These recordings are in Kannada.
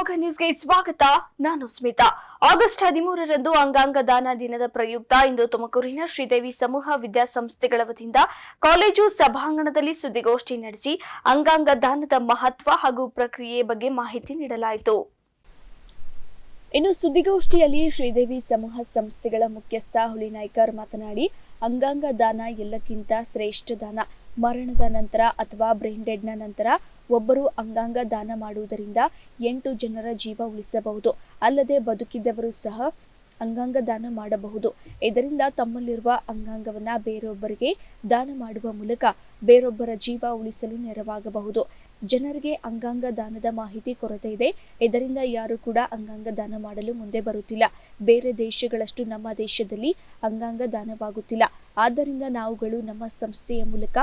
ಶಿವಮೊಗ್ಗ ನ್ಯೂಸ್ಗೆ ಸ್ವಾಗತ. ನಾನು ಸ್ಮಿತಾ. ಆಗಸ್ಟ್ 13ರಂದು ಅಂಗಾಂಗ ದಾನ ದಿನದ ಪ್ರಯುಕ್ತ ಇಂದು ತುಮಕೂರಿನ ಶ್ರೀದೇವಿ ಸಮೂಹ ವಿದ್ಯಾಸಂಸ್ಥೆಗಳ ವತಿಯಿಂದ ಕಾಲೇಜು ಸಭಾಂಗಣದಲ್ಲಿ ಸುದ್ದಿಗೋಷ್ಠಿ ನಡೆಸಿ ಅಂಗಾಂಗ ದಾನದ ಮಹತ್ವ ಹಾಗೂ ಪ್ರಕ್ರಿಯೆ ಬಗ್ಗೆ ಮಾಹಿತಿ ನೀಡಲಾಯಿತು. ಇನ್ನು ಸುದ್ದಿಗೋಷ್ಠಿಯಲ್ಲಿ ಶ್ರೀದೇವಿ ಸಮೂಹ ಸಂಸ್ಥೆಗಳ ಮುಖ್ಯಸ್ಥ ಹುಲಿನಾಯ್ಕರ್ ಮಾತನಾಡಿ, ಅಂಗಾಂಗ ದಾನ ಎಲ್ಲಕ್ಕಿಂತ ಶ್ರೇಷ್ಠ ದಾನ. ಮರಣದ ನಂತರ ಅಥವಾ ಬ್ರೈನ್ ಡೆಡ್ನ ನಂತರ ಒಬ್ಬರು ಅಂಗಾಂಗ ದಾನ ಮಾಡುವುದರಿಂದ 8 ಜನರ ಜೀವ ಉಳಿಸಬಹುದು. ಅಲ್ಲದೆ ಬದುಕಿದ್ದವರು ಸಹ ಅಂಗಾಂಗ ದಾನ ಮಾಡಬಹುದು. ಇದರಿಂದ ತಮ್ಮಲ್ಲಿರುವ ಅಂಗಾಂಗವನ್ನ ಬೇರೊಬ್ಬರಿಗೆ ದಾನ ಮಾಡುವ ಮೂಲಕ ಬೇರೊಬ್ಬರ ಜೀವ ಉಳಿಸಲು ನೆರವಾಗಬಹುದು. ಜನರಿಗೆ ಅಂಗಾಂಗ ದಾನದ ಮಾಹಿತಿ ಕೊರತೆ ಇದೆ. ಇದರಿಂದ ಯಾರು ಕೂಡ ಅಂಗಾಂಗ ದಾನ ಮಾಡಲು ಮುಂದೆ ಬರುತ್ತಿಲ್ಲ. ಬೇರೆ ದೇಶಗಳಷ್ಟು ನಮ್ಮ ದೇಶದಲ್ಲಿ ಅಂಗಾಂಗ ದಾನವಾಗುತ್ತಿಲ್ಲ. ಆದ್ದರಿಂದ ನಾವುಗಳು ನಮ್ಮ ಸಂಸ್ಥೆಯ ಮೂಲಕ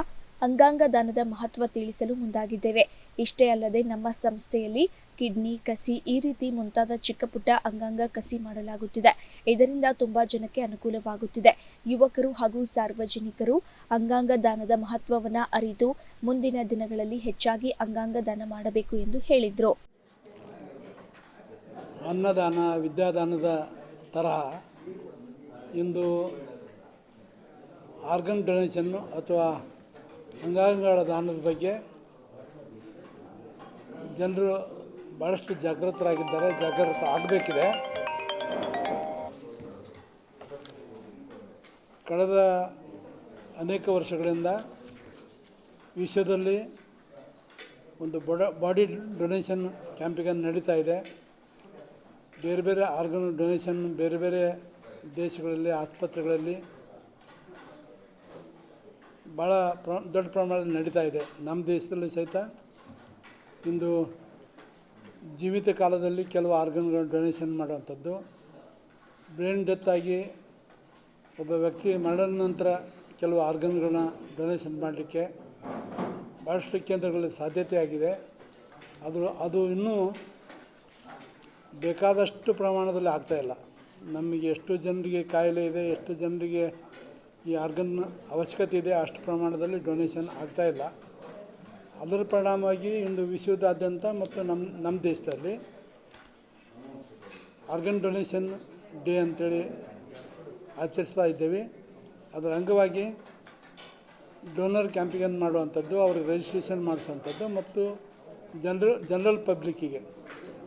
ಅಂಗಾಂಗ ದಾನದ ಮಹತ್ವ ತಿಳಿಸಲು ಮುಂದಾಗಿದ್ದೇವೆ. ಇಷ್ಟೇ ಅಲ್ಲದೆ ನಮ್ಮ ಸಂಸ್ಥೆಯಲ್ಲಿ ಕಿಡ್ನಿ, ಕಸಿ ಈ ರೀತಿ ಮುಂತಾದ ಚಿಕ್ಕ ಪುಟ್ಟ ಅಂಗಾಂಗ ಕಸಿ ಮಾಡಲಾಗುತ್ತಿದೆ. ಇದರಿಂದ ತುಂಬಾ ಜನಕ್ಕೆ ಅನುಕೂಲವಾಗುತ್ತಿದೆ. ಯುವಕರು ಹಾಗೂ ಸಾರ್ವಜನಿಕರು ಅಂಗಾಂಗ ದಾನದ ಮಹತ್ವವನ್ನು ಅರಿತು ಮುಂದಿನ ದಿನಗಳಲ್ಲಿ ಹೆಚ್ಚಾಗಿ ಅಂಗಾಂಗ ದಾನ ಮಾಡಬೇಕು ಎಂದು ಹೇಳಿದರು. ಅನ್ನದಾನ, ವಿದ್ಯಾದಾನದ ತರಹ ಇಂದು ಆರ್ಗನ್ ಡೊನೇಷನ್ನು ಅಥವಾ ಅಂಗಾಂಗಗಳ ದಾನದ ಬಗ್ಗೆ ಜನರು ಭಾಳಷ್ಟು ಜಾಗೃತರಾಗಿದ್ದಾರೆ, ಜಾಗೃತ ಆಗಬೇಕಿದೆ. ಕಳೆದ ಅನೇಕ ವರ್ಷಗಳಿಂದ ವಿಶ್ವದಲ್ಲಿ ಒಂದು ಬಾಡಿ ಡೊನೇಷನ್ ಕ್ಯಾಂಪಿಂಗ್ ನಡೀತಾ ಇದೆ. ಬೇರೆ ಬೇರೆ ಆರ್ಗನ್ ಡೊನೇಷನ್ ಬೇರೆ ಬೇರೆ ದೇಶಗಳಲ್ಲಿ, ಆಸ್ಪತ್ರೆಗಳಲ್ಲಿ ಭಾಳ ದೊಡ್ಡ ಪ್ರಮಾಣದಲ್ಲಿ ನಡೀತಾ ಇದೆ. ನಮ್ಮ ದೇಶದಲ್ಲಿ ಸಹಿತ ಇಂದು ಜೀವಿತ ಕಾಲದಲ್ಲಿ ಕೆಲವು ಆರ್ಗನ್ಗಳು ಡೊನೇಷನ್ ಮಾಡುವಂಥದ್ದು, ಬ್ರೈನ್ ಡೆತ್ ಆಗಿ ಒಬ್ಬ ವ್ಯಕ್ತಿ ಮರಣದ ನಂತರ ಕೆಲವು ಆರ್ಗನ್ಗಳನ್ನ ಡೊನೇಷನ್ ಮಾಡಲಿಕ್ಕೆ ಭಾಳಷ್ಟು ಕೇಂದ್ರಗಳಲ್ಲಿ ಸಾಧ್ಯತೆ ಆಗಿದೆ. ಅದು ಇನ್ನೂ ಬೇಕಾದಷ್ಟು ಪ್ರಮಾಣದಲ್ಲಿ ಆಗ್ತಾಯಿಲ್ಲ. ನಮಗೆ ಎಷ್ಟು ಜನರಿಗೆ ಕಾಯಿಲೆ ಇದೆ, ಎಷ್ಟು ಜನರಿಗೆ ಈ ಆರ್ಗನ್ ಅವಶ್ಯಕತೆ ಇದೆ, ಅಷ್ಟು ಪ್ರಮಾಣದಲ್ಲಿ ಡೊನೇಷನ್ ಆಗ್ತಾಯಿಲ್ಲ. ಅದರ ಪರಿಣಾಮವಾಗಿ ಇಂದು ವಿಶ್ವದಾದ್ಯಂತ ಮತ್ತು ನಮ್ಮ ದೇಶದಲ್ಲಿ ಆರ್ಗನ್ ಡೊನೇಷನ್ ಡೇ ಅಂಥೇಳಿ ಆಚರಿಸ್ತಾ ಇದ್ದೇವೆ. ಅದರ ಅಂಗವಾಗಿ ಡೋನರ್ ಕ್ಯಾಂಪಿಂಗ್ ಮಾಡುವಂಥದ್ದು, ಅವ್ರಿಗೆ ರಿಜಿಸ್ಟ್ರೇಷನ್ ಮಾಡಿಸುವಂಥದ್ದು ಮತ್ತು ಜನರಲ್ ಪಬ್ಲಿಕ್ಕಿಗೆ,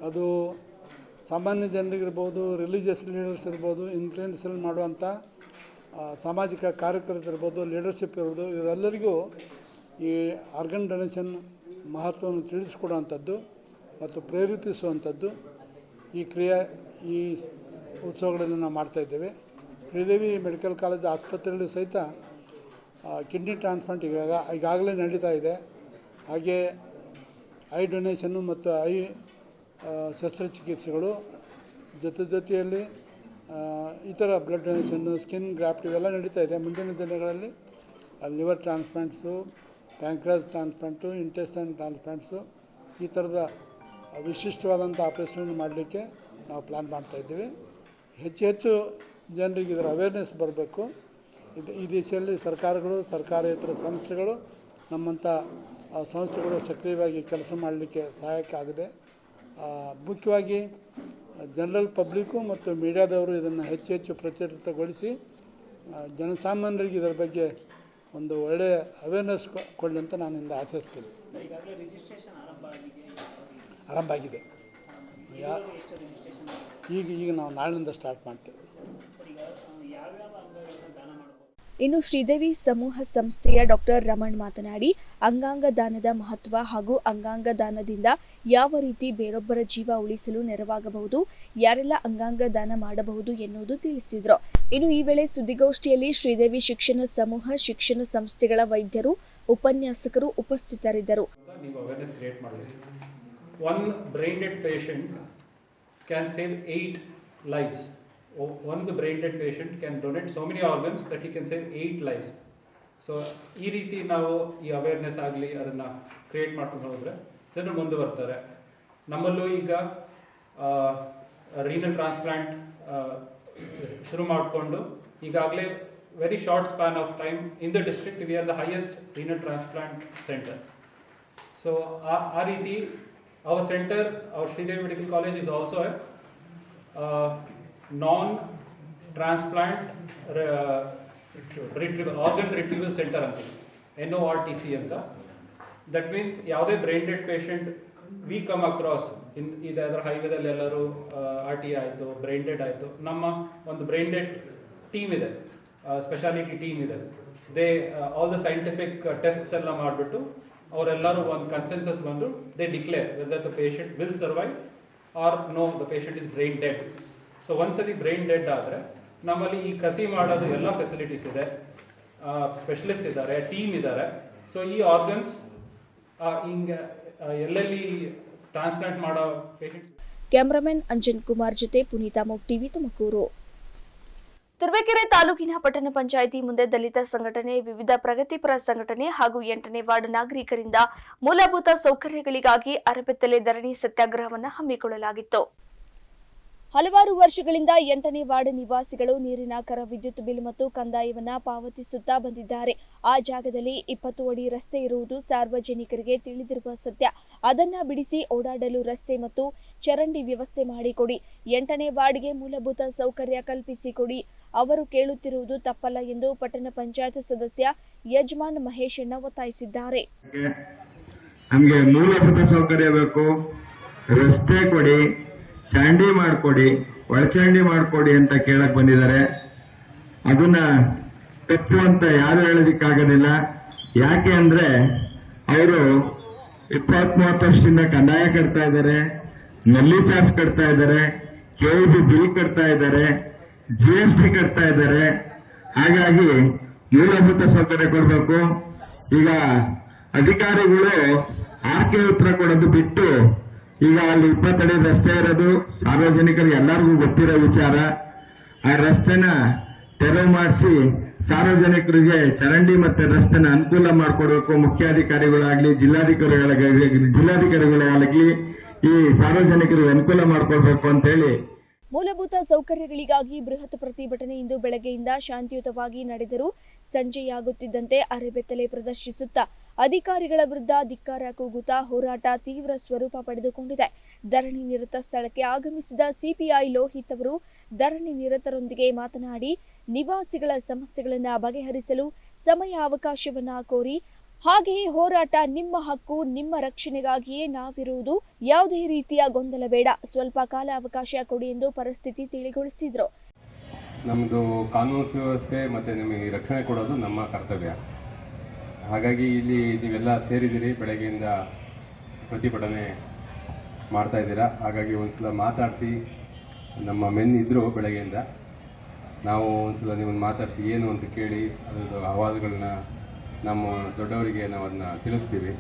ಅದು ಸಾಮಾನ್ಯ ಜನರಿಗಿರ್ಬೋದು, ರಿಲಿಜಿಯಸ್ ಲೀಡರ್ಸ್ ಇರ್ಬೋದು, ಇನ್ಫ್ಲುಯೆನ್ಸಲ್ ಮಾಡುವಂಥ ಸಾಮಾಜಿಕ ಕಾರ್ಯಕರ್ತರಿರ್ಬೋದು, ಲೀಡರ್ಶಿಪ್ ಇರ್ಬೋದು, ಇವರೆಲ್ಲರಿಗೂ ಈ ಆರ್ಗನ್ ಡೊನೇಷನ್ ಮಹತ್ವವನ್ನು ತಿಳಿಸ್ಕೊಡುವಂಥದ್ದು ಮತ್ತು ಪ್ರೇರೇಪಿಸುವಂಥದ್ದು ಈ ಉತ್ಸವಗಳನ್ನು ನಾವು ಮಾಡ್ತಾಯಿದ್ದೇವೆ. ಶ್ರೀದೇವಿ ಮೆಡಿಕಲ್ ಕಾಲೇಜ್ ಆಸ್ಪತ್ರೆಯಲ್ಲಿ ಸಹಿತ ಕಿಡ್ನಿ ಟ್ರಾನ್ಸ್ಪ್ಲಾಂಟ್ ಈಗಾಗಲೇ ನಡೀತಾ ಇದೆ. ಹಾಗೆ ಐ ಡೊನೇಷನ್ನು ಮತ್ತು ಐ ಶಸ್ತ್ರಚಿಕಿತ್ಸೆಗಳು ಜೊತೆಯಲ್ಲಿ ಇತರ ಬ್ಲಡ್ ಡೊನೇಷನ್ನು, ಸ್ಕಿನ್ ಗ್ರಾಫ್ಟ್ ಇವೆಲ್ಲ ನಡೀತಾ ಇದೆ. ಮುಂದಿನ ದಿನಗಳಲ್ಲಿ ಲಿವರ್ ಟ್ರಾನ್ಸ್ಪ್ಲಾಂಟ್ಸು, ಪ್ಯಾಂಕ್ರಾಸ್ ಟ್ರಾನ್ಸ್ಪ್ಲಾಂಟು, ಇಂಟೆಸ್ಟೈನ್ ಟ್ರಾನ್ಸ್ಪ್ಲಾಂಟ್ಸು ಈ ಥರದ ವಿಶಿಷ್ಟವಾದಂಥ ಆಪರೇಷನ್ ಮಾಡಲಿಕ್ಕೆ ನಾವು ಪ್ಲ್ಯಾನ್ ಮಾಡ್ತಾಯಿದ್ದೀವಿ. ಹೆಚ್ಚು ಜನರಿಗೆ ಇದರ ಅವೇರ್ನೆಸ್ ಬರಬೇಕು. ಈ ದೇಶದಲ್ಲಿ ಸರ್ಕಾರಗಳು, ಸರ್ಕಾರೇತರ ಸಂಸ್ಥೆಗಳು, ನಮ್ಮಂಥ ಸಂಸ್ಥೆಗಳು ಸಕ್ರಿಯವಾಗಿ ಕೆಲಸ ಮಾಡಲಿಕ್ಕೆ ಸಹಾಯಕ ಆಗಿದೆ. ಮುಖ್ಯವಾಗಿ ಜನರಲ್ ಪಬ್ಲಿಕ್ಕು ಮತ್ತು ಮೀಡಿಯಾದವರು ಇದನ್ನು ಹೆಚ್ಚು ಪ್ರಚಲಿತಗೊಳಿಸಿ ಜನಸಾಮಾನ್ಯರಿಗೆ ಇದರ ಬಗ್ಗೆ ಒಂದು ಒಳ್ಳೆಯ ಅವೇರ್ನೆಸ್ ಕೊಡಲಿ ಅಂತ ನಾನಿಂದ ಆಶಿಸ್ತೀನಿ. ಆರಂಭ ಆಗಿದೆ. ಈಗ ನಾವು ನಾಳಿನಿಂದ ಸ್ಟಾರ್ಟ್ ಮಾಡ್ತೇವೆ. ಇನ್ನು ಶ್ರೀದೇವಿ ಸಮೂಹ ಸಂಸ್ಥೆಯ ಡಾಕ್ಟರ್ ರಮಣ್ ಮಾತನಾಡಿ, ಅಂಗಾಂಗ ದಾನದ ಮಹತ್ವ ಹಾಗೂ ಅಂಗಾಂಗ ದಾನದಿಂದ ಯಾವ ರೀತಿ ಬೇರೊಬ್ಬರ ಜೀವ ಉಳಿಸಲು ನೆರವಾಗಬಹುದು, ಯಾರೆಲ್ಲ ಅಂಗಾಂಗ ದಾನ ಮಾಡಬಹುದು ಎನ್ನುವುದು ತಿಳಿಸಿದರು. ಇನ್ನು ಈ ವೇಳೆ ಸುದ್ದಿಗೋಷ್ಠಿಯಲ್ಲಿ ಶ್ರೀದೇವಿ ಶಿಕ್ಷಣ ಸಮೂಹ, ಶಿಕ್ಷಣ ಸಂಸ್ಥೆಗಳ ವೈದ್ಯರು, ಉಪನ್ಯಾಸಕರು ಉಪಸ್ಥಿತರಿದ್ದರು. One brain dead patient can save 8 lives. One of the brain dead patient can donate so many organs that he can save 8 lives. So ಈ ರೀತಿ ನಾವು ಈ ಅವೇರ್ನೆಸ್ ಆಗಲಿ ಅದನ್ನು ಕ್ರಿಯೇಟ್ ಮಾಡ್ಕೊಂಡು ಹೋದರೆ ಜನರು ಮುಂದೆ ಬರ್ತಾರೆ. ನಮ್ಮಲ್ಲೂ ಈಗ ರೀನಲ್ ಟ್ರಾನ್ಸ್ಪ್ಲಾಂಟ್ ಶುರು ಮಾಡಿಕೊಂಡು ಈಗಾಗಲೇ very short span of time in the district we are the highest renal transplant centre. So ಆ ರೀತಿ our center, our Sridevi Medical College is also a non-transplant organ retrieval center anta, NORTC anta. That means ಯಾವುದೇ brain dead patient we come across ಇದರ ಹೈವೇದಲ್ಲಿ ಎಲ್ಲರೂ RT ಆಯಿತು, ಬ್ರೈನ್ ಡೆಡ್ ಆಯಿತು, ನಮ್ಮ ಒಂದು ಬ್ರೈನ್ ಡೆಡ್ ಟೀಮ್ ಇದೆ, ಸ್ಪೆಷಾಲಿಟಿ ಟೀಮ್ ಇದೆ. They all the scientific tests ಎಲ್ಲ ಮಾಡಿಬಿಟ್ಟು ಅವರೆಲ್ಲರೂ ಒಂದು ಕನ್ಸೆನ್ಸಸ್ ಬಂದು they declare whether the patient will survive or no the patient is brain dead. So ಒಂದ್ಸತಿ ಬ್ರೈನ್ ಡೆಡ್ ಆದರೆ ನಮ್ಮಲ್ಲಿ ಈ ಕಸಿ ಮಾಡೋದು ಎಲ್ಲ ಫೆಸಿಲಿಟೀಸ್ ಇದೆ, ಸ್ಪೆಷಲಿಸ್ಟ್ ಇದ್ದಾರೆ, ಟೀಮ್ ಇದ್ದಾರೆ. ಸೊ ಈ ಆರ್ಗನ್ಸ್ ಹಿಂಗೆ ಎಲ್ಲೆಲ್ಲಿ ಟ್ರಾನ್ಸ್ಪ್ಲಾಂಟ್ ಮಾಡೋ ಪೇಷಂಟ್ಸ್. ಕ್ಯಾಮರಾಮನ್ ಅಂಜನ್ ಕುಮಾರ್ ಜೊತೆ ಪುನೀತಾ ಮೋಗ್ ಟಿವಿ ತುಮಕೂರು. ತುರುವೇಕೆರೆ ತಾಲೂಕಿನ ಪಟ್ಟಣ ಪಂಚಾಯಿತಿ ಮುಂದೆ ದಲಿತ ಸಂಘಟನೆ, ವಿವಿಧ ಪ್ರಗತಿಪರ ಸಂಘಟನೆ ಹಾಗೂ 8ನೇ ವಾರ್ಡ್ ನಾಗರಿಕರಿಂದ ಮೂಲಭೂತ ಸೌಕರ್ಯಗಳಿಗಾಗಿ ಅರಬೆತ್ತಲೆ ಧರಣಿ ಸತ್ಯಾಗ್ರಹವನ್ನು ಹಮ್ಮಿಕೊಳ್ಳಲಾಗಿತ್ತು. ಹಲವಾರು ವರ್ಷಗಳಿಂದ 8ನೇ ವಾರ್ಡ್ ನಿವಾಸಿಗಳು ನೀರಿನ ಕರ, ವಿದ್ಯುತ್ ಬಿಲ್ ಮತ್ತು ಕಂದಾಯವನ್ನ ಪಾವತಿಸುತ್ತಾ ಬಂದಿದ್ದಾರೆ. ಆ ಜಾಗದಲ್ಲಿ 20 ಅಡಿ ರಸ್ತೆ ಇರುವುದು ಸಾರ್ವಜನಿಕರಿಗೆ ತಿಳಿದಿರುವ ಸತ್ಯ. ಅದನ್ನ ಬಿಡಿಸಿ ಓಡಾಡಲು ರಸ್ತೆ ಮತ್ತು ಚರಂಡಿ ವ್ಯವಸ್ಥೆ ಮಾಡಿಕೊಡಿ. 8ನೇ ವಾರ್ಡ್ಗೆ ಮೂಲಭೂತ ಸೌಕರ್ಯ ಕಲ್ಪಿಸಿಕೊಡಿ. ಅವರು ಕೇಳುತ್ತಿರುವುದು ತಪ್ಪಲ್ಲ ಎಂದು ಪಟ್ಟಣ ಪಂಚಾಯತ್ ಸದಸ್ಯ ಯಜಮಾನ್ ಮಹೇಶಣ್ಣ ಒತ್ತಾಯಿಸಿದ್ದಾರೆ. ನಮಗೆ ಮೂಲಭೂತ ಸೌಕರ್ಯ ಬೇಕು, ರಸ್ತೆ ಕೊಡಿ, ಸ್ಯಾಂಡಿ ಮಾಡಿಕೊಡಿ, ಒಳಚಂಡಿ ಮಾಡಿಕೊಡಿ ಅಂತ ಕೇಳಕ್ ಬಂದಿದ್ದಾರೆ. ಅದನ್ನ ತಪ್ಪು ಅಂತ ಯಾರು ಹೇಳೋದಿಕ್ಕಾಗೋದಿಲ್ಲ. ಯಾಕೆ ಅಂದ್ರೆ ಅವರು 20-30 ವರ್ಷದಿಂದ ಕಂದಾಯ ಕಟ್ತಾ ಇದ್ದಾರೆ, ನಲ್ಲಿ ಚಾರ್ಜ್ ಕಟ್ತಾ ಇದ್ದಾರೆ, KEB ಬಿಲ್ ಕಟ್ತಾ ಇದ್ದಾರೆ, GST ಕಟ್ತಾ ಇದ್ದಾರೆ. ಹಾಗಾಗಿ ಮೂಲಭೂತ ಸೌಕರ್ಯ ಕೊಡಬೇಕು. ಈಗ ಅಧಿಕಾರಿಗಳು RK ಉತ್ತರ ಕೊಡೋದು ಬಿಟ್ಟು ಈಗ ಅಲ್ಲಿ 20 ಅಡಿ ರಸ್ತೆ ಇರೋದು ಸಾರ್ವಜನಿಕರಿಗೆ ಎಲ್ಲರಿಗೂ ಗೊತ್ತಿರೋ ವಿಚಾರ. ಆ ರಸ್ತೆನ ತೆರವು ಮಾಡಿಸಿ ಸಾರ್ವಜನಿಕರಿಗೆ ಚರಂಡಿ ಮತ್ತೆ ರಸ್ತೆನ ಅನುಕೂಲ ಮಾಡಿಕೊಡ್ಬೇಕು. ಮುಖ್ಯಾಧಿಕಾರಿಗಳಾಗ್ಲಿ, ಜಿಲ್ಲಾಧಿಕಾರಿಗಳಾಗಲಿ ಈ ಸಾರ್ವಜನಿಕರಿಗೆ ಅನುಕೂಲ ಮಾಡಿಕೊಡ್ಬೇಕು ಅಂತ ಹೇಳಿ ಮೂಲಭೂತ ಸೌಕರ್ಯಗಳಿಗಾಗಿ ಬೃಹತ್ ಪ್ರತಿಭಟನೆ ಇಂದು ಬೆಳಗ್ಗೆಯಿಂದ ಶಾಂತಿಯುತವಾಗಿ ನಡೆದರೂ ಸಂಜೆಯಾಗುತ್ತಿದ್ದಂತೆ ಅರೆಬೆತ್ತಲೆ ಪ್ರದರ್ಶಿಸುತ್ತಾ ಅಧಿಕಾರಿಗಳ ವಿರುದ್ಧ ಧಿಕ್ಕಾರ ಕೂಗುತ್ತಾ ಹೋರಾಟ ತೀವ್ರ ಸ್ವರೂಪ ಪಡೆದುಕೊಂಡಿದೆ. ಧರಣಿ ನಿರತ ಸ್ಥಳಕ್ಕೆ ಆಗಮಿಸಿದ ಸಿಪಿಐ ಲೋಹಿತ್ ಅವರು ಧರಣಿ ನಿರತರೊಂದಿಗೆ ಮಾತನಾಡಿ ನಿವಾಸಿಗಳ ಸಮಸ್ಯೆಗಳನ್ನು ಬಗೆಹರಿಸಲು ಸಮಯಾವಕಾಶವನ್ನ ಕೋರಿ, ಹಾಗೆಯೇ ಹೋರಾಟ ನಿಮ್ಮ ಹಕ್ಕು, ನಿಮ್ಮ ರಕ್ಷಣೆಗಾಗಿಯೇ ನಾವಿರುವುದು, ಯಾವುದೇ ರೀತಿಯ ಗೊಂದಲ ಬೇಡ, ಸ್ವಲ್ಪ ಕಾಲ ಅವಕಾಶ ಕೊಡಿ ಎಂದು ಪರಿಸ್ಥಿತಿ ತಿಳಿಗೊಳಿಸಿದ್ರು. ನಮ್ಮದು ಕಾನೂನು ಸುವ್ಯವಸ್ಥೆ ಮತ್ತೆ ನಿಮಗೆ ರಕ್ಷಣೆ ಕೊಡೋದು ನಮ್ಮ ಕರ್ತವ್ಯ. ಹಾಗಾಗಿ ಇಲ್ಲಿ ನೀವೆಲ್ಲ ಸೇರಿದ್ದೀರಿ, ಬೆಳಗ್ಗೆಯಿಂದ ಪ್ರತಿಭಟನೆ ಮಾಡ್ತಾ ಇದ್ದೀರಾ. ಹಾಗಾಗಿ ಒಂದ್ಸಲ ಮಾತಾಡಿಸಿ, ನಮ್ಮ ಮೆನ್ ಇದ್ರು ಬೆಳಗ್ಗೆಯಿಂದ, ನಾವು ಒಂದ್ಸಲ ನಿಮ್ಮನ್ನು ಮಾತಾಡಿಸಿ ಏನು ಅಂತ ಕೇಳಿ ಅದರದ್ದು ಅಹವಾಲುಗಳನ್ನ ನಮ್ಮ ದೊಡ್ಡವರಿಗೆ ನಾವು ಅದನ್ನ ತಿಳಿಸ್ತೀವಿ.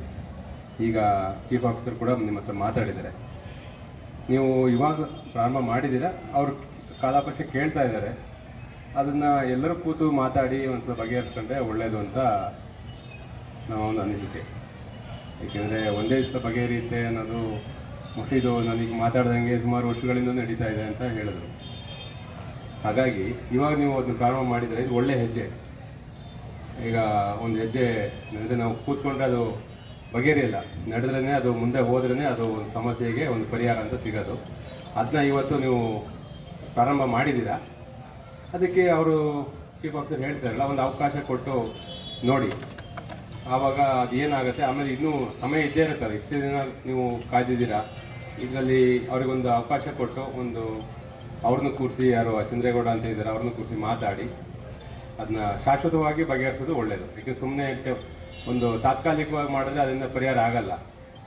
ಈಗ ಚೀಫ್ ಆಫೀಸರ್ ಕೂಡ ನಿಮ್ಮ ಹತ್ರ ಮಾತಾಡಿದ್ದಾರೆ. ನೀವು ಇವಾಗ ಪ್ರಾರಂಭ ಮಾಡಿದ್ದೀರಾ, ಅವರು ಕಾಲಾಪಕ್ಷ ಕೇಳ್ತಾ ಇದ್ದಾರೆ. ಅದನ್ನ ಎಲ್ಲರೂ ಕೂತು ಮಾತಾಡಿ ಒಂದ್ಸಲ ಬಗೆಹರಿಸ್ಕೊಂಡ್ರೆ ಒಳ್ಳೇದು ಅಂತ ನಾವು ಒಂದು ಅನಿಸಿಕೆ. ಏಕೆಂದರೆ ಒಂದೇ ದಿವಸ ಬಗೆಹರಿಯುತ್ತೆ ಅನ್ನೋದು ಮುಟ್ಟಿದ್ದು ನನಗೆ ಮಾತಾಡ್ದಂಗೆ ಸುಮಾರು ವರ್ಷಗಳಿಂದ ನಡೀತಾ ಇದೆ ಅಂತ ಹೇಳಿದ್ರು. ಹಾಗಾಗಿ ಇವಾಗ ನೀವು ಅದನ್ನು ಪ್ರಾರಂಭ ಮಾಡಿದರೆ ಇದು ಒಳ್ಳೆ ಹೆಜ್ಜೆ. ಈಗ ಒಂದು ಹೆಜ್ಜೆ ನಡೆದ್ರೆ ನಾವು ಕೂತ್ಕೊಂಡ್ರೆ ಅದು ಬಗೆಹರಿಯಲ್ಲ, ನಡೆದ್ರೇ ಅದು ಮುಂದೆ ಹೋದ್ರೇ ಅದು ಒಂದು ಸಮಸ್ಯೆಗೆ ಒಂದು ಪರಿಹಾರ ಅಂತ ಸಿಗೋದು. ಅದನ್ನ ಇವತ್ತು ನೀವು ಪ್ರಾರಂಭ ಮಾಡಿದ್ದೀರಾ. ಅದಕ್ಕೆ ಅವರು ಚೀಫ್ ಆಫೀಸರ್ ಹೇಳ್ತಾರಲ್ಲ, ಒಂದು ಅವಕಾಶ ಕೊಟ್ಟು ನೋಡಿ, ಆವಾಗ ಅದು ಏನಾಗುತ್ತೆ. ಆಮೇಲೆ ಇನ್ನೂ ಸಮಯ ಇದ್ದೇ ಇರುತ್ತದೆ. ಇಷ್ಟೇ ದಿನ ನೀವು ಕಾಯ್ದಿದ್ದೀರಾ, ಇದರಲ್ಲಿ ಅವ್ರಿಗೊಂದು ಅವಕಾಶ ಕೊಟ್ಟು ಒಂದು ಅವ್ರನ್ನ ಕೂರಿಸಿ, ಯಾರು ಚಂದ್ರೇಗೌಡ ಅಂತ ಇದ್ದಾರೆ ಅವ್ರನ್ನ ಕೂರಿಸಿ ಮಾತಾಡಿ ಅದನ್ನ ಶಾಶ್ವತವಾಗಿ ಬಗೆಹರಿಸೋದು ಒಳ್ಳೇದು. ಯಾಕೆ ಸುಮ್ಮನೆ ಒಂದು ತಾತ್ಕಾಲಿಕವಾಗಿ ಮಾಡಿದ್ರೆ ಅದರಿಂದ ಪರಿಹಾರ ಆಗಲ್ಲ.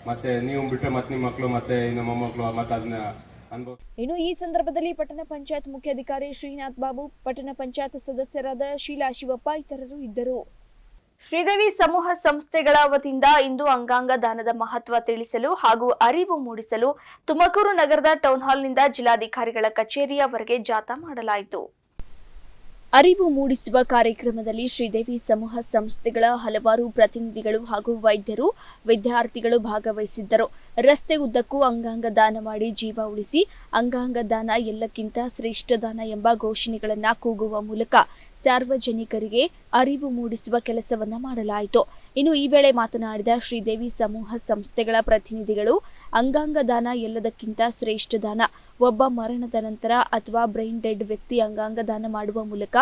ಮತ್ತೆ ನೀವು ಬಿಟ್ಟರೆ ಮತ್ತೆ ನಿಮ್ಮ ಮಕ್ಕಳು ಮತ್ತೆ ನಮ್ಮ ಮೊಮ್ಮಕ್ಕಳು ಮತ್ತೆ ಅದನ್ನ ಅನುಭವ. ಇನ್ನು ಈ ಸಂದರ್ಭದಲ್ಲಿ ಪಟ್ಟಣ ಪಂಚಾಯತ್ ಮುಖ್ಯಾಧಿಕಾರಿ ಶ್ರೀನಾಥ್ ಬಾಬು, ಪಟ್ಟಣ ಪಂಚಾಯತ್ ಸದಸ್ಯರಾದ ಶೀಲಾ ಶಿವಪ್ಪ ಇತರರು ಇದ್ದರು. ಶ್ರೀದೇವಿ ಸಮೂಹ ಸಂಸ್ಥೆಗಳ ವತಿಯಿಂದ ಇಂದು ಅಂಗಾಂಗ ದಾನದ ಮಹತ್ವ ತಿಳಿಸಲು ಹಾಗೂ ಅರಿವು ಮೂಡಿಸಲು ತುಮಕೂರು ನಗರದ ಟೌನ್ ಹಾಲ್ನಿಂದ ಜಿಲ್ಲಾಧಿಕಾರಿಗಳ ಕಚೇರಿಯವರೆಗೆ ಜಾಥಾ ಮಾಡಲಾಯಿತು. ಅರಿವು ಮೂಡಿಸುವ ಕಾರ್ಯಕ್ರಮದಲ್ಲಿ ಶ್ರೀದೇವಿ ಸಮೂಹ ಸಂಸ್ಥೆಗಳ ಹಲವಾರು ಪ್ರತಿನಿಧಿಗಳು ಹಾಗೂ ವೈದ್ಯರು, ವಿದ್ಯಾರ್ಥಿಗಳು ಭಾಗವಹಿಸಿದ್ದರು. ರಸ್ತೆ ಉದ್ದಕ್ಕೂ ಅಂಗಾಂಗ ದಾನ ಮಾಡಿ ಜೀವ ಉಳಿಸಿ, ಅಂಗಾಂಗ ದಾನ ಎಲ್ಲಕ್ಕಿಂತ ಶ್ರೇಷ್ಠ ದಾನ ಎಂಬ ಘೋಷಣೆಗಳನ್ನು ಕೂಗುವ ಮೂಲಕ ಸಾರ್ವಜನಿಕರಿಗೆ ಅರಿವು ಮೂಡಿಸುವ ಕೆಲಸವನ್ನ ಮಾಡಲಾಯಿತು. ಇನ್ನು ಈ ವೇಳೆ ಮಾತನಾಡಿದ ಶ್ರೀದೇವಿ ಸಮೂಹ ಸಂಸ್ಥೆಗಳ ಪ್ರತಿನಿಧಿಗಳು, ಅಂಗಾಂಗ ದಾನ ಎಲ್ಲದಕ್ಕಿಂತ ಶ್ರೇಷ್ಠ ದಾನ. ಒಬ್ಬ ಮರಣದ ನಂತರ ಅಥವಾ ಬ್ರೈನ್ ಡೆಡ್ ವ್ಯಕ್ತಿ ಅಂಗಾಂಗ ದಾನ ಮಾಡುವ ಮೂಲಕ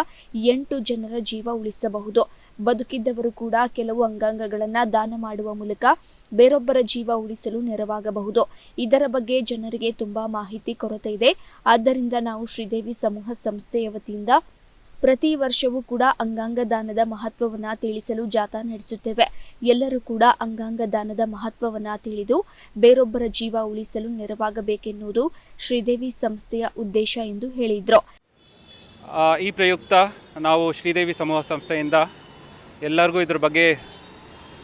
8 ಜನರ ಜೀವ ಉಳಿಸಬಹುದು. ಬದುಕಿದ್ದವರು ಕೂಡ ಕೆಲವು ಅಂಗಾಂಗಗಳನ್ನು ದಾನ ಮಾಡುವ ಮೂಲಕ ಬೇರೊಬ್ಬರ ಜೀವ ಉಳಿಸಲು ನೆರವಾಗಬಹುದು. ಇದರ ಬಗ್ಗೆ ಜನರಿಗೆ ತುಂಬಾ ಮಾಹಿತಿ ಕೊರತೆ ಇದೆ. ಆದ್ದರಿಂದ ನಾವು ಶ್ರೀದೇವಿ ಸಮೂಹ ಸಂಸ್ಥೆಯ ವತಿಯಿಂದ ಪ್ರತಿ ವರ್ಷವೂ ಕೂಡ ಅಂಗಾಂಗ ದಾನದ ಮಹತ್ವವನ್ನ ತಿಳಿಸಲು ಜಾಥಾ ನಡೆಸುತ್ತೇವೆ. ಎಲ್ಲರೂ ಕೂಡ ಅಂಗಾಂಗ ದಾನದ ಮಹತ್ವವನ್ನ ತಿಳಿದು ಬೇರೊಬ್ಬರ ಜೀವ ಉಳಿಸಲು ನೆರವಾಗಬೇಕೆನ್ನುವುದು ಶ್ರೀದೇವಿ ಸಂಸ್ಥೆಯ ಉದ್ದೇಶ ಎಂದು ಹೇಳಿದರು. ಈ ಪ್ರಯುಕ್ತ ನಾವು ಶ್ರೀದೇವಿ ಸಮೂಹ ಸಂಸ್ಥೆಯಿಂದ ಎಲ್ಲರಿಗೂ ಇದ್ರ ಬಗ್ಗೆ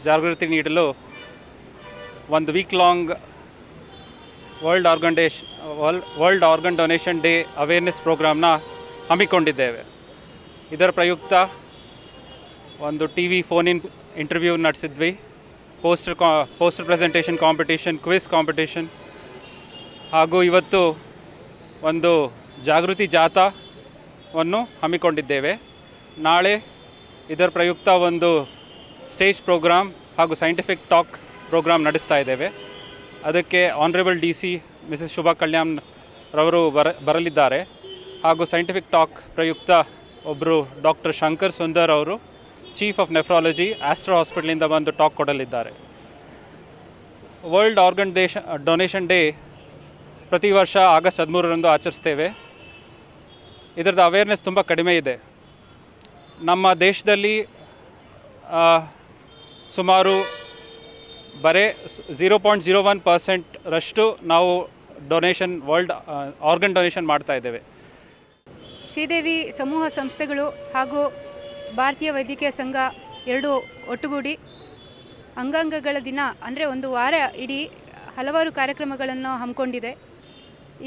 ಜಾಗೃತಿ ನೀಡಲು ಒಂದು week long world organ donation day awareness ಪ್ರೋಗ್ರಾಮ್ನ ಹಮ್ಮಿಕೊಂಡಿದ್ದೇವೆ. ಇದರ ಪ್ರಯುಕ್ತ ಒಂದು ಫೋನ್ ಇನ್ ಇಂಟರ್ವ್ಯೂ ನಡೆಸಿದ್ವಿ, poster presentation competition, quiz competition, ಹಾಗೂ ಇವತ್ತು ಒಂದು ಜಾಗೃತಿ ಜಾಥಾವನ್ನು ಹಮ್ಮಿಕೊಂಡಿದ್ದೇವೆ. ನಾಳೆ ಇದರ ಪ್ರಯುಕ್ತ ಒಂದು ಸ್ಟೇಜ್ ಪ್ರೋಗ್ರಾಮ್ ಹಾಗೂ ಸೈಂಟಿಫಿಕ್ ಟಾಕ್ ಪ್ರೋಗ್ರಾಮ್ ನಡೆಸ್ತಾ ಇದ್ದೇವೆ. ಅದಕ್ಕೆ honourable DC Mrs Shubha Kalyan ರವರು ಬರಲಿದ್ದಾರೆ. ಹಾಗೂ ಸೈಂಟಿಫಿಕ್ ಟಾಕ್ ಪ್ರಯುಕ್ತ ಒಬ್ಬರು ಡಾಕ್ಟರ್ ಶಂಕರ್ ಸುಂದರ್ ಅವರು, ಚೀಫ್ ಆಫ್ ನೆಫ್ರಾಲಜಿ, ಆಸ್ಟ್ರಾ ಹಾಸ್ಪಿಟಲಿಂದ ಬಂದು ಟಾಕ್ ಕೊಡಲಿದ್ದಾರೆ. ವರ್ಲ್ಡ್ ಆರ್ಗನ್ ಡೊನೇಷನ್ ಡೇ ಪ್ರತಿ ವರ್ಷ ಆಗಸ್ಟ್ 13ರಂದು ಆಚರಿಸ್ತೇವೆ. ಇದರದ್ದು ಅವೇರ್ನೆಸ್ ತುಂಬ ಕಡಿಮೆ ಇದೆ. ನಮ್ಮ ದೇಶದಲ್ಲಿ ಸುಮಾರು ಬರೀ 0.01% ನಾವು ವರ್ಲ್ಡ್ ಆರ್ಗನ್ ಡೊನೇಷನ್ ಮಾಡ್ತಾ ಇದ್ದೇವೆ. ಶ್ರೀದೇವಿ ಸಮೂಹ ಸಂಸ್ಥೆಗಳು ಹಾಗೂ ಭಾರತೀಯ ವೈದ್ಯಕೀಯ ಸಂಘ ಎರಡೂ ಒಟ್ಟುಗೂಡಿ ಅಂಗಾಂಗಗಳ ದಿನ ಅಂದರೆ ಒಂದು ವಾರ ಇಡೀ ಹಲವಾರು ಕಾರ್ಯಕ್ರಮಗಳನ್ನು ಹಮ್ಮಿಕೊಂಡಿದೆ.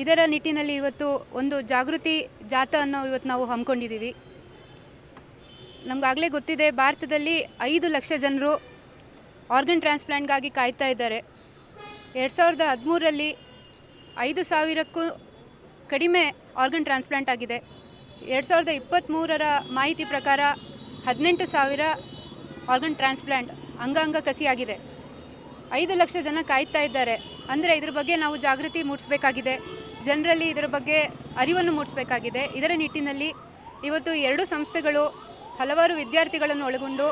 ಇದರ ನಿಟ್ಟಿನಲ್ಲಿ ಇವತ್ತು ಒಂದು ಜಾಗೃತಿ ಜಾಥಾವನ್ನು ಇವತ್ತು ನಾವು ಹಮ್ಮಿಕೊಂಡಿದ್ದೀವಿ. ನಮಗಾಗಲೇ ಗೊತ್ತಿದೆ, ಭಾರತದಲ್ಲಿ 5 ಲಕ್ಷ ಜನರು ಆರ್ಗನ್ ಟ್ರಾನ್ಸ್ಪ್ಲಾಂಟ್ಗಾಗಿ ಕಾಯ್ತಾ ಇದ್ದಾರೆ. 2013ರಲ್ಲಿ 5,000ಕ್ಕೂ ಕಡಿಮೆ ಆರ್ಗನ್ ಟ್ರಾನ್ಸ್ಪ್ಲಾಂಟ್ ಆಗಿದೆ. 2023ರ ಮಾಹಿತಿ ಪ್ರಕಾರ 18,000 ಆರ್ಗನ್ ಟ್ರಾನ್ಸ್ಪ್ಲಾಂಟ್ ಅಂಗಾಂಗ ಕಸಿಯಾಗಿದೆ. 5 ಲಕ್ಷ ಜನ ಕಾಯ್ತಾ ಇದ್ದಾರೆ. ಅಂದರೆ ಇದ್ರ ಬಗ್ಗೆ ನಾವು ಜಾಗೃತಿ ಮೂಡಿಸಬೇಕಾಗಿದೆ, ಜನರಲ್ಲಿ ಇದರ ಬಗ್ಗೆ ಅರಿವನ್ನು ಮೂಡಿಸಬೇಕಾಗಿದೆ. ಇದರ ನಿಟ್ಟಿನಲ್ಲಿ ಇವತ್ತು 2 ಸಂಸ್ಥೆಗಳು ಹಲವಾರು ವಿದ್ಯಾರ್ಥಿಗಳನ್ನು ಒಳಗೊಂಡು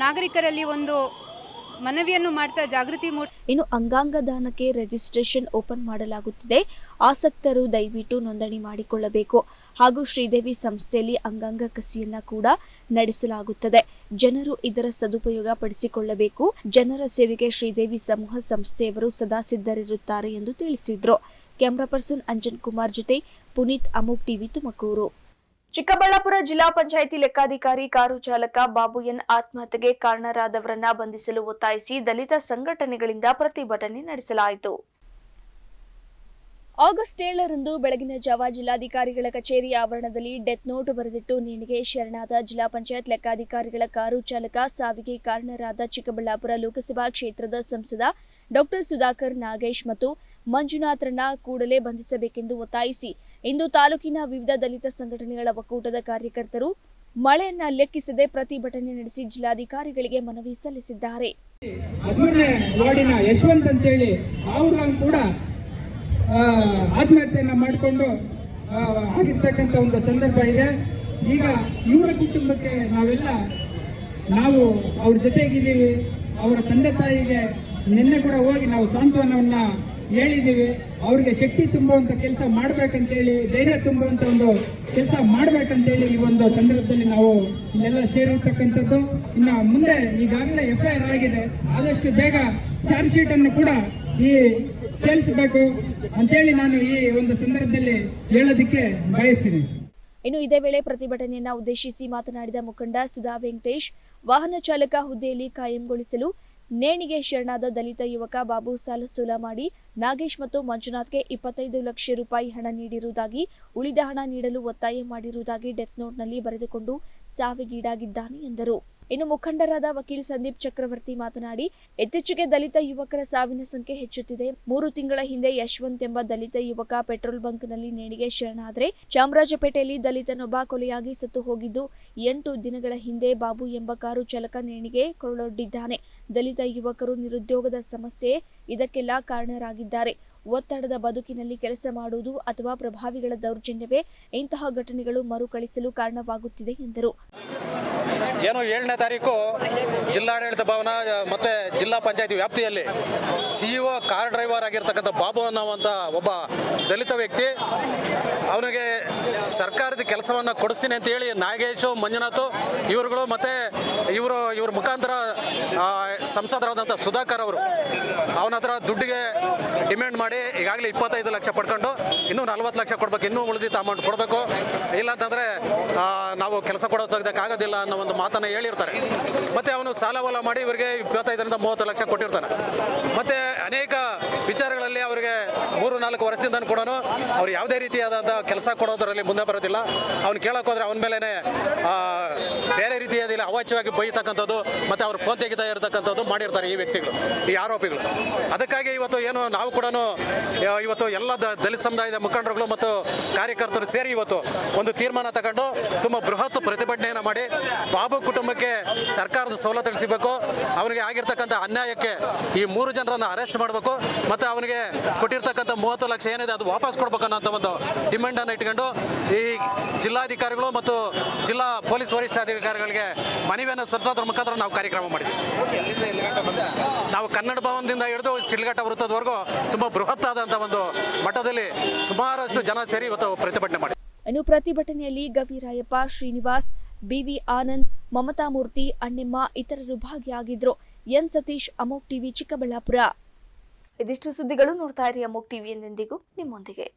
ನಾಗರಿಕರಲ್ಲಿ ಒಂದು ಮನವಿಯನ್ನು ಮಾಡ್ತಾ ಜಾಗೃತಿ ಇನ್ನು ಅಂಗಾಂಗ ದಾನಕ್ಕೆ ರಿಜಿಸ್ಟ್ರೇಷನ್ ಓಪನ್ ಮಾಡಲಾಗುತ್ತಿದೆ. ಆಸಕ್ತರು ದಯವಿಟ್ಟು ನೋಂದಣಿ ಮಾಡಿಕೊಳ್ಳಬೇಕು. ಹಾಗೂ ಶ್ರೀದೇವಿ ಸಂಸ್ಥೆಯಲ್ಲಿ ಅಂಗಾಂಗ ಕಸಿಯನ್ನ ಕೂಡ ನಡೆಸಲಾಗುತ್ತದೆ. ಜನರು ಇದರ ಸದುಪಯೋಗ ಪಡಿಸಿಕೊಳ್ಳಬೇಕು. ಜನರ ಸೇವೆಗೆ ಶ್ರೀದೇವಿ ಸಮೂಹ ಸಂಸ್ಥೆಯವರು ಸದಾ ಸಿದ್ಧರಿರುತ್ತಾರೆ ಎಂದು ತಿಳಿಸಿದ್ರು. ಕ್ಯಾಮರಾ ಪರ್ಸನ್ ಅಂಜನ್ ಕುಮಾರ್ ಜೊತೆ ಪುನೀತ್, ಅಮೋಕ್ ಟಿವಿ, ತುಮಕೂರು. ಚಿಕ್ಕಬಳ್ಳಾಪುರ ಜಿಲ್ಲಾ ಪಂಚಾಯಿತಿ ಲೆಕ್ಕಾಧಿಕಾರಿ ಕಾರು ಚಾಲಕ ಬಾಬು ಎನ್ ಆತ್ಮಹತ್ಯೆಗೆ ಕಾರಣರಾದವರನ್ನ ಬಂಧಿಸಲು ಒತ್ತಾಯಿಸಿ ದಲಿತ ಸಂಘಟನೆಗಳಿಂದ ಪ್ರತಿಭಟನೆ ನಡೆಸಲಾಯಿತು. ಆಗಸ್ಟ್ 7ರಂದು ಬೆಳಗಿನ ಜಾವ ಜಿಲ್ಲಾಧಿಕಾರಿಗಳ ಕಚೇರಿ ಆವರಣದಲ್ಲಿ ಡೆತ್ ನೋಟ್ ಬರೆದಿಟ್ಟು ನೇಣಿಗೆ ಶರಣಾದ ಜಿಲ್ಲಾ ಪಂಚಾಯತ್ ಲೆಕ್ಕಾಧಿಕಾರಿಗಳ ಕಾರು ಚಾಲಕ ಸಾವಿಗೆ ಕಾರಣರಾದ ಚಿಕ್ಕಬಳ್ಳಾಪುರ ಲೋಕಸಭಾ ಕ್ಷೇತ್ರದ ಸಂಸದ ಡಾಕ್ಟರ್ ಸುಧಾಕರ್ ನಾಗೇಶ್ ಮತ್ತು ಮಂಜುನಾಥ್ರನ್ನ ಕೂಡಲೇ ಬಂಧಿಸಬೇಕೆಂದು ಒತ್ತಾಯಿಸಿ ಇಂದು ತಾಲೂಕಿನ ವಿವಿಧ ದಲಿತ ಸಂಘಟನೆಗಳ ಒಕ್ಕೂಟದ ಕಾರ್ಯಕರ್ತರು ಮಳೆಯನ್ನ ಲೆಕ್ಕಿಸದೆ ಪ್ರತಿಭಟನೆ ನಡೆಸಿ ಜಿಲ್ಲಾಧಿಕಾರಿಗಳಿಗೆ ಮನವಿ ಸಲ್ಲಿಸಿದ್ದಾರೆ. 13ನೇ ವಾರ್ಡಿನ ಯಶವಂತ್ ಅಂತೇಳಿ ಅವರು ಕೂಡ ಆತ್ಮಹತ್ಯೆಯನ್ನ ಮಾಡಿಕೊಂಡು ಆಗಿರ್ತಕ್ಕಂಥ ಒಂದು ಸಂದರ್ಭ ಇದೆ. ಈಗ ಇವರ ಕುಟುಂಬಕ್ಕೆ ನಾವು ಅವ್ರ ಜೊತೆಗಿದ್ದೀವಿ. ಅವರ ತಂದೆ ತಾಯಿಗೆ ನಿನ್ನೆ ಕೂಡ ಹೋಗಿ ನಾವು ಸಾಂತ್ವನವನ್ನ ಹೇಳಿದ್ದೀವಿ. ಅವ್ರಿಗೆ ಶಕ್ತಿ ತುಂಬುವಂತ ಕೆಲಸ ಮಾಡ್ಬೇಕಂತೇಳಿ, ಧೈರ್ಯ ತುಂಬುವಂತ ಒಂದು ಕೆಲಸ ಮಾಡ್ಬೇಕಂತೇಳಿ ಈ ಒಂದು ಸಂದರ್ಭದಲ್ಲಿ ನಾವು ಇಲ್ಲೆಲ್ಲ ಸೇರಿರ್ತಕ್ಕಂಥದ್ದು. ಇನ್ನು ಮುಂದೆ ಈಗಾಗಲೇ FIR ಆಗಿದೆ, ಆದಷ್ಟು ಬೇಗ ಚಾರ್ಜ್ ಶೀಟ್ ಅನ್ನು ಕೂಡ ಈ ಸೇರಿಸಬೇಕು ಅಂತೇಳಿ ನಾನು ಈ ಒಂದು ಸಂದರ್ಭದಲ್ಲಿ ಹೇಳೋದಕ್ಕೆ ಬಯಸ್ತೀನಿ. ಇನ್ನು ಇದೇ ವೇಳೆ ಪ್ರತಿಭಟನೆಯನ್ನ ಉದ್ದೇಶಿಸಿ ಮಾತನಾಡಿದ ಮುಖಂಡ ಸುಧಾ ವೆಂಕಟೇಶ್, ವಾಹನ ಚಾಲಕ ಹುದ್ದೆಯಲ್ಲಿ ಕಾಯಂಗೊಳಿಸಲು ನೇಣಿಗೆ ಶರಣಾದ ದಲಿತ ಯುವಕ ಬಾಬು ಸಾಲ ಮಾಡಿ ನಾಗೇಶ್ ಮತ್ತು ಮಂಜುನಾಥ್ಗೆ 25 ಲಕ್ಷ ರೂಪಾಯಿ ಹಣ ನೀಡಿರುವುದಾಗಿ, ಉಳಿದ ಹಣ ನೀಡಲು ಒತ್ತಾಯ ಮಾಡಿರುವುದಾಗಿ ಡೆತ್ ನೋಟ್ನಲ್ಲಿ ಬರೆದುಕೊಂಡು ಸಾವಿಗೀಡಾಗಿದ್ದಾನೆ ಎಂದರು. ಇನ್ನು ಮುಖಂಡರಾದ ವಕೀಲ್ ಸಂದೀಪ್ ಚಕ್ರವರ್ತಿ ಮಾತನಾಡಿ, ಇತ್ತೀಚೆಗೆ ದಲಿತ ಯುವಕರ ಸಾವಿನ ಸಂಖ್ಯೆ ಹೆಚ್ಚುತ್ತಿದೆ. 3 ತಿಂಗಳ ಹಿಂದೆ ಯಶವಂತ್ ಎಂಬ ದಲಿತ ಯುವಕ ಪೆಟ್ರೋಲ್ ಬಂಕ್ನಲ್ಲಿ ನೇಣಿಗೆ ಶರಣಾದರೆ, ಚಾಮರಾಜಪೇಟೆಯಲ್ಲಿ ದಲಿತನೊಬ್ಬ ಕೊಲೆಯಾಗಿ ಸತ್ತು ಹೋಗಿದ್ದು, 8 ದಿನಗಳ ಹಿಂದೆ ಬಾಬು ಎಂಬ ಕಾರು ಚಾಲಕ ನೇಣಿಗೆ ಕೊರಳೊಡ್ಡಿದ್ದಾನೆ. ದಲಿತ ಯುವಕರು ನಿರುದ್ಯೋಗದ ಸಮಸ್ಯೆ ಇದಕ್ಕೆಲ್ಲ ಕಾರಣರಾಗಿದ್ದಾರೆ. ಒತ್ತಡದ ಬದುಕಿನಲ್ಲಿ ಕೆಲಸ ಮಾಡುವುದು ಅಥವಾ ಪ್ರಭಾವಿಗಳ ದೌರ್ಜನ್ಯವೇ ಇಂತಹ ಘಟನೆಗಳು ಮರುಕಳಿಸಲು ಕಾರಣವಾಗುತ್ತಿದೆ ಎಂದರು. ಏನು 7ನೇ ತಾರೀಕು ಜಿಲ್ಲಾಡಳಿತ ಭವನ ಮತ್ತು ಜಿಲ್ಲಾ ಪಂಚಾಯತಿ ವ್ಯಾಪ್ತಿಯಲ್ಲಿ CEO ಕಾರ್ ಡ್ರೈವರ್ ಆಗಿರ್ತಕ್ಕಂಥ ಬಾಬು ಅನ್ನುವಂಥ ಒಬ್ಬ ದಲಿತ ವ್ಯಕ್ತಿ, ಅವನಿಗೆ ಸರ್ಕಾರದ ಕೆಲಸವನ್ನು ಕೊಡಿಸ್ತೀನಿ ಅಂತೇಳಿ ನಾಗೇಶು, ಮಂಜುನಾಥ್ ಇವರುಗಳು ಮತ್ತು ಇವ್ರ ಮುಖಾಂತರ ಸಂಸದರಾದಂಥ ಸುಧಾಕರ್ ಅವರು ಅವನ ಹತ್ರ ದುಡ್ಡಿಗೆ ಡಿಮ್ಯಾಂಡ್ ಮಾಡಿ ಈಗಾಗಲೇ 25 ಲಕ್ಷ ಪಡ್ಕೊಂಡು ಇನ್ನೂ 40 ಲಕ್ಷ ಕೊಡ್ಬೇಕು, ಇನ್ನೂ ಉಳಿದಿದ್ದ ಅಮೌಂಟ್ ಕೊಡಬೇಕು, ಇಲ್ಲಾಂತಂದರೆ ನಾವು ಕೆಲಸ ಕೊಡೋದಕ್ಕಾಗೋದಿಲ್ಲ ಅನ್ನೋ ಒಂದು ಮಾತನ್ನು ಹೇಳಿರ್ತಾರೆ. ಮತ್ತು ಅವನು ಸಾಲ ಮಾಡಿ ಇವರಿಗೆ 25ರಿಂದ 30 ಲಕ್ಷ ಕೊಟ್ಟಿರ್ತಾನೆ. ಮತ್ತು ಅನೇಕ ವಿಚಾರಗಳಲ್ಲಿ ಅವರಿಗೆ 3-4 ವರ್ಷದಿಂದ ಕೂಡ ಅವ್ರು ಯಾವುದೇ ರೀತಿಯಾದಂಥ ಕೆಲಸ ಕೊಡೋದರಲ್ಲಿ ಮುಂದೆ ಬರೋದಿಲ್ಲ. ಅವ್ನು ಕೇಳೋಕೆ ಹೋದರೆ ಅವನ ಮೇಲೇ ಬೇರೆ ರೀತಿಯಾದಲ್ಲಿ ಅವಾಚ್ಯವಾಗಿ ಬೈತಕ್ಕಂಥದ್ದು ಮತ್ತು ಅವ್ರು ಫೋನ್ ತೆಗಿತಾ ಇರತಕ್ಕಂಥದ್ದು ಮಾಡಿರ್ತಾರೆ ಈ ವ್ಯಕ್ತಿಗಳು, ಈ ಆರೋಪಿಗಳು. ಅದಕ್ಕಾಗಿ ಇವತ್ತು ಏನು ನಾವು ಕೂಡ ಇವತ್ತು ಎಲ್ಲ ದಲಿತ ಸಮುದಾಯದ ಮುಖಂಡರುಗಳು ಮತ್ತು ಕಾರ್ಯಕರ್ತರು ಸೇರಿ ಇವತ್ತು ಒಂದು ತೀರ್ಮಾನ ತಗೊಂಡು ತುಂಬ ಬೃಹತ್ ಪ್ರತಿಭಟನೆಯನ್ನು ಮಾಡಿ ಬಾಬು ಕುಟುಂಬಕ್ಕೆ ಸರ್ಕಾರದ ಸವಲತ್ತು ಸಿಗಬೇಕು, ಅವನಿಗೆ ಆಗಿರ್ತಕ್ಕಂಥ ಅನ್ಯಾಯಕ್ಕೆ ಈ 3 ಜನರನ್ನು ಅರೆಸ್ಟ್ ಮಾಡಬೇಕು ಮತ್ತು ಅವನಿಗೆ ಕೊಟ್ಟಿರ್ತಕ್ಕಂಥ 30 ಲಕ್ಷ ಏನಿದೆ ಅದು ವಾಪಸ್ ಕೊಡ್ಬೇಕು ಅನ್ನೋಂಥ ಒಂದು ಡಿಮ್ಯಾಂಡನ್ನು ಇಟ್ಕೊಂಡು ಈ ಜಿಲ್ಲಾಧಿಕಾರಿಗಳು ಮತ್ತು ಜಿಲ್ಲಾ ಪೊಲೀಸ್ ವರಿಷ್ಠಾಧಿಕಾರಿಗಳಿಗೆ ಮನವಿಯನ್ನು ಸಲ್ಲಿಸೋದ್ರ ಮುಖಾಂತರ ನಾವು ಕಾರ್ಯಕ್ರಮ ಮಾಡಿದ್ವಿ. ನಾವು ಕನ್ನಡ ಭವನದಿಂದ ಹಿಡಿದು ಚಿಲ್ಘಟ್ಟ ವೃತ್ತದವರೆಗೂ ತುಂಬ ಬೃಹತ್ ಆದಂಥ ಒಂದು ಮಟ್ಟದಲ್ಲಿ ಸುಮಾರಷ್ಟು ಜನ ಸೇರಿ ಇವತ್ತು ಪ್ರತಿಭಟನೆ ಮಾಡಿ. ಇನ್ನು ಪ್ರತಿಭಟನೆಯಲ್ಲಿ ಗವಿರಾಯಪ್ಪ, ಶ್ರೀನಿವಾಸ್, ಬಿವಿ ಆನಂದ್, ಮಮತಾ ಮೂರ್ತಿ, ಅಣ್ಣೆಮ್ಮ ಇತರರು ಭಾಗಿಯಾಗಿದ್ರು. ಎನ್ ಸತೀಶ್, ಅಮೋಕ್ ಟಿವಿ, ಚಿಕ್ಕಬಳ್ಳಾಪುರ. ಇದಿಷ್ಟು ಸುದ್ದಿಗಳು. ನೋಡ್ತಾ ಇರಿ ಅಮೋಕ್ ಟಿವಿ, ಎಂದೆಂದಿಗೂ ನಿಮ್ಮೊಂದಿಗೆ.